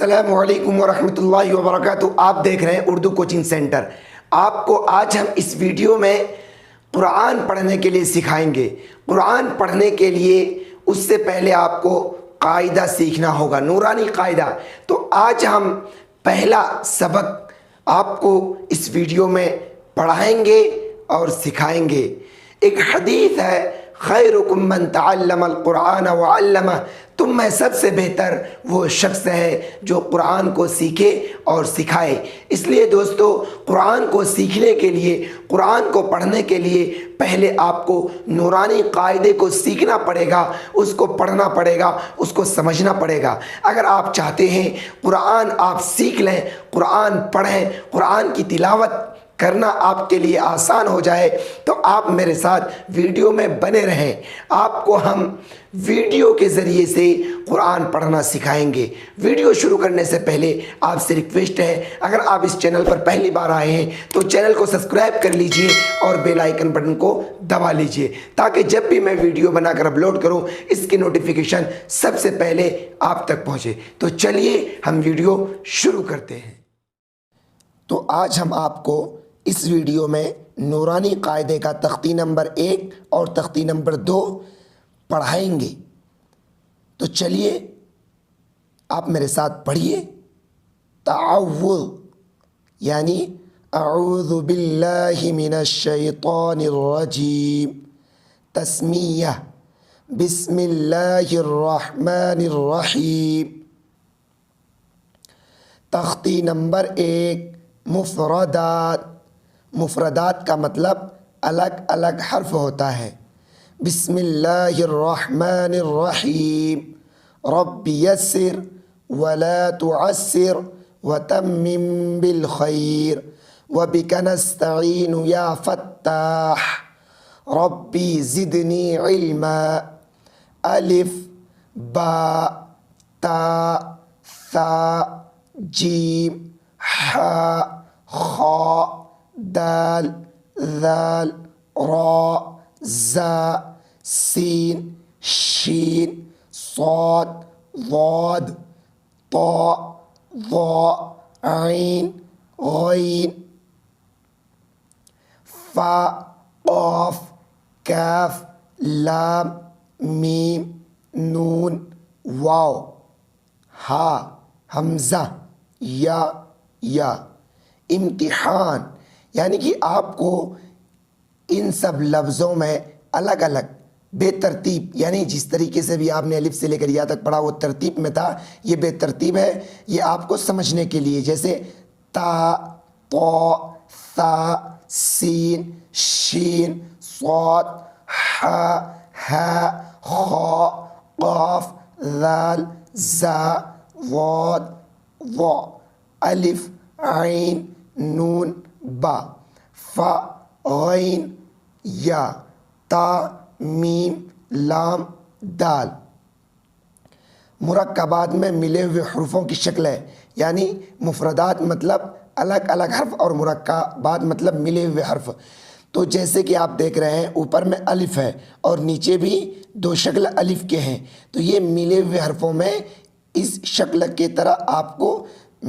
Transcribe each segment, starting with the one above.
السلام علیکم ورحمۃ اللہ وبرکاتہ۔ آپ دیکھ رہے ہیں اردو کوچنگ سینٹر۔ آپ کو آج ہم اس ویڈیو میں قرآن پڑھنے کے لیے سکھائیں گے۔ قرآن پڑھنے کے لیے اس سے پہلے آپ کو قاعدہ سیکھنا ہوگا، نورانی قاعدہ۔ تو آج ہم پہلا سبق آپ کو اس ویڈیو میں پڑھائیں گے اور سکھائیں گے۔ ایک حدیث ہے، خیرکم من تعلم القرآن وعلمہ، تم میں سب سے بہتر وہ شخص ہے جو قرآن کو سیکھے اور سکھائے۔ اس لیے دوستو، قرآن کو سیکھنے کے لیے، قرآن کو پڑھنے کے لیے پہلے آپ کو نورانی قاعدے کو سیکھنا پڑے گا، اس کو پڑھنا پڑے گا، اس کو سمجھنا پڑے گا۔ اگر آپ چاہتے ہیں قرآن آپ سیکھ لیں، قرآن پڑھیں، قرآن کی تلاوت کرنا آپ کے لیے آسان ہو جائے، تو آپ میرے ساتھ ویڈیو میں بنے رہیں۔ آپ کو ہم ویڈیو کے ذریعے سے قرآن پڑھنا سکھائیں گے۔ ویڈیو شروع کرنے سے پہلے آپ سے ریکویسٹ ہے، اگر آپ اس چینل پر پہلی بار آئے ہیں تو چینل کو سبسکرائب کر لیجئے اور بیل آئیکن بٹن کو دبا لیجئے، تاکہ جب بھی میں ویڈیو بنا کر اپلوڈ کروں اس کی نوٹیفیکیشن سب سے پہلے آپ تک پہنچے۔ تو چلیے ہم ویڈیو شروع کرتے ہیں۔ تو آج ہم آپ کو اس ویڈیو میں نورانی قاعدے کا تختی نمبر 1 اور تختی نمبر 2 پڑھائیں گے۔ تو چلیے آپ میرے ساتھ پڑھیے۔ تعوذ یعنی اعوذ باللہ من الشیطان الرجیم، تسمیہ بسم اللہ الرحمن الرحیم۔ تختی نمبر 1 مفردات۔ مفردات کا مطلب الگ الگ حرف ہوتا ہے۔ بسم اللہ الرحمن الرحیم، رب یسر ولا تعسر وتمم بالخیر وبک نستعین یا فتاح، ربی زدنی علما، الف با تا ثا جیم حا خا دال ذال را زا سین شین صاد ضاد طا ظا عین غین فا قاف کاف لام میم نون واو ہا حمزہ یا۔ امتحان یعنی کہ آپ کو ان سب لفظوں میں الگ الگ بے ترتیب، یعنی جس طریقے سے بھی آپ نے الف سے لے کر یا تک پڑھا وہ ترتیب میں تھا، یہ بے ترتیب ہے۔ یہ آپ کو سمجھنے کے لیے، جیسے تا طا ثا سین شین صاد حا ہا خا قاف ذال زا ضاد ظا الف عین نون با فا غین یا تا میم لام دال۔ مرکبات میں ملے ہوئے حروفوں کی شکل ہے، یعنی مفردات مطلب الگ الگ حرف اور مرکبات مطلب ملے ہوئے حرف۔ تو جیسے کہ آپ دیکھ رہے ہیں اوپر میں الف ہے اور نیچے بھی 2 شکل الف کے ہیں، تو یہ ملے ہوئے حرفوں میں اس شکل کی طرح آپ کو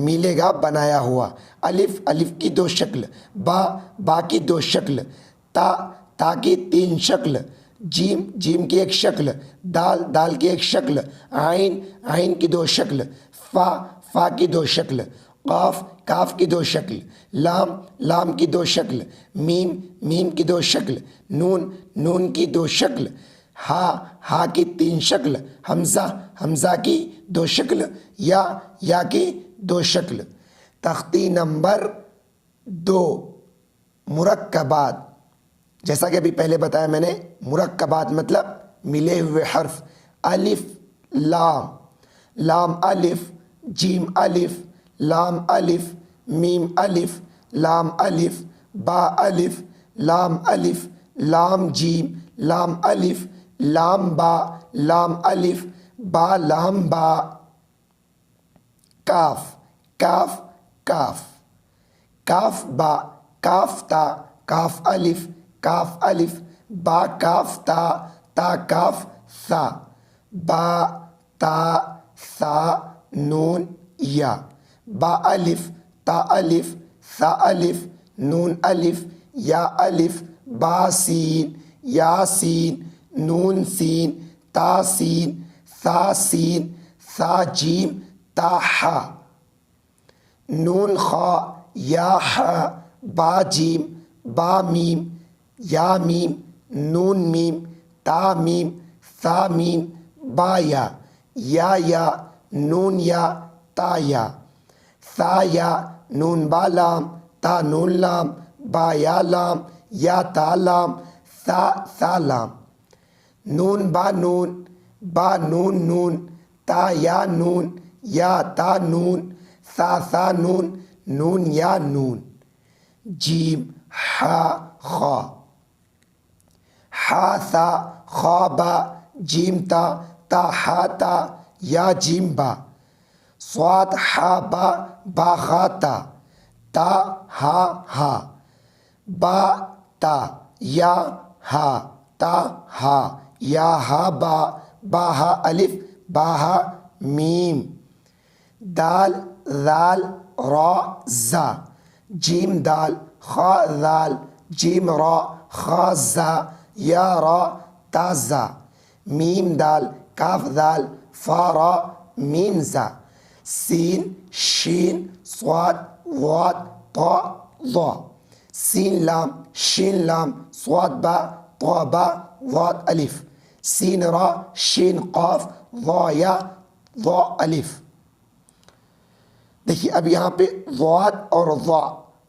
ملے گا بنایا ہوا۔ الف کی 2 شکل، با کی 2 شکل، تا کی 3 شکل، جیم کی 1 شکل، دال کی 1 شکل، عین کی 2 شکل، فا کی 2 شکل، کاف کی 2 شکل، لام کی 2 شکل، میم کی 2 شکل، نون کی 2 شکل، ہا کی 3 شکل، حمزہ کی 2 شکل، یا کی 2 شکل۔ تختی نمبر 2 مرکبات، جیسا کہ ابھی پہلے بتایا میں نے، مرکبات مطلب ملے ہوئے حرف۔ الف لام الف جیم الف لام الف میم الف لام الف با الف لام الف لام جیم لام الف لام با لام الف با لام با۔ کاف با کاف تا کاف الف با کاف تا کاف ثا با تا ثا نون یا، با الف، تا الف، ثا الف، نون الف، یا الف، با سین، یا سین، نون سین، تا سین، ثا سین، ثا جیم، تا حا، نون خا، یا حا، با جیم، با میم، یا میم، نون میم، تا میم، ثا میم، با یا، نون یا، تا یا، ثا یا، نون با لام، تا نون لام، با یا لام، یا تا لام، ثا لام، نون با نون، با نون نون، تا یا نون، یا تا نون، ثا نون، نون یا نون، جیم، حا، خا، حا ثا، خا با، جیم تا حا تا، یا جیم با، صاد حا با خا تا ہا، با تا، یا ہا، تا ہا، یا ہا با ہا الف، با ہا میم، دال ذال را زا، جیم دال، خا ذال، جیم را، خا زا، یا را، تا زا، میم دال، کاف ذال، فا را، میم زا، سین شین صاد ضاد طا ظا، سین لام شین لام صاد با طا با ضاد الف، سین را شین قاف ضا یا ضا الف۔ دیکھیے اب یہاں پہ ضاد اور ضا،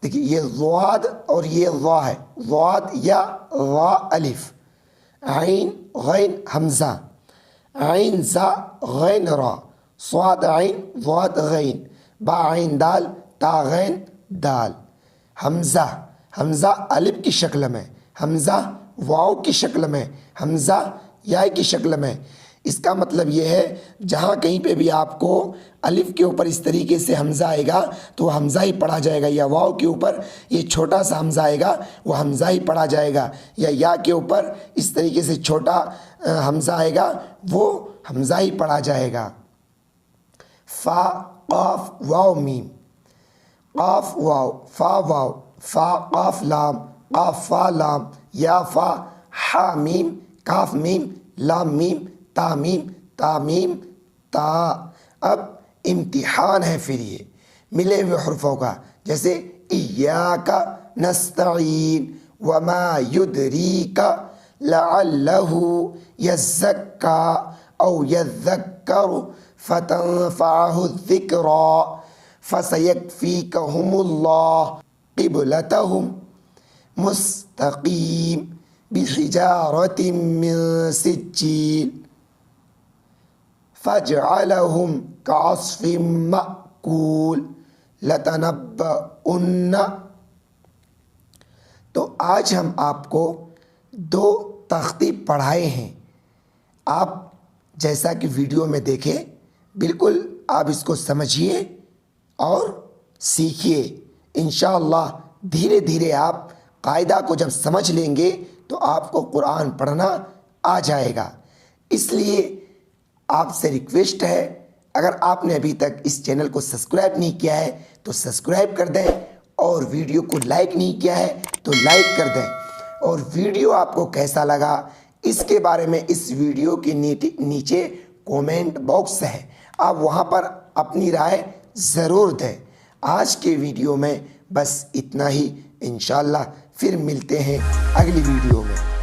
دیکھیے یہ ضاد اور یہ ضا ہے، ضاد یا ضا الف، عین غین حمزہ، عین زا غین را، صاد عین ضاد غین، با عین دال، تا غین دال، حمزہ، حمزہ الف کی شکل میں، حمزہ واو کی شکل میں، حمزہ یا کی شکل میں۔ اس کا مطلب یہ ہے جہاں کہیں پہ بھی آپ کو الف کے اوپر اس طریقے سے حمزہ آئے گا تو وہ حمزہ ہی پڑھا جائے گا، یا واو کے اوپر یہ چھوٹا سا حمزہ آئے گا وہ حمزہ ہی پڑھا جائے گا، یا کے اوپر اس طریقے سے چھوٹا حمزہ آئے گا وہ حمزہ ہی پڑھا جائے گا۔ فا قاف واو میم، قاف واو، فا واو، فا قاف لام، قاف فا لام، یا فا، حا میم، کاف میم، لام میم، تا میم، تا میم تا۔ اب امتحان ہے پھر یہ ملے ہوئے حرفوں کا، جیسے ایاک نستعین، وما یدریک لعلہ یزکا او یذکر فتنفعہ الذکریٰ فسیکفیکہم اللہ قبلتہم مستقیم بحجارۃ من سجیل فجعلہم کعصف مأکول لتنبؤن۔ تو آج ہم آپ کو 2 تختی پڑھائے ہیں، آپ جیسا کہ ویڈیو میں دیکھیں بالکل آپ اس کو سمجھیے اور سیکھیے، انشاءاللہ دھیرے دھیرے آپ قاعدہ کو جب سمجھ لیں گے تو آپ کو قرآن پڑھنا آ جائے گا۔ اس لیے آپ سے ریکویسٹ ہے، اگر آپ نے ابھی تک اس چینل کو سبسکرائب نہیں کیا ہے تو سبسکرائب کر دیں، اور ویڈیو کو لائک نہیں کیا ہے تو لائک کر دیں، اور ویڈیو آپ کو کیسا لگا اس کے بارے میں اس ویڈیو کے نیچے کومنٹ باکس ہے، آپ وہاں پر اپنی رائے ضرور دیں۔ آج کے ویڈیو میں بس اتنا ہی، انشاءاللہ پھر ملتے ہیں اگلی ویڈیو میں۔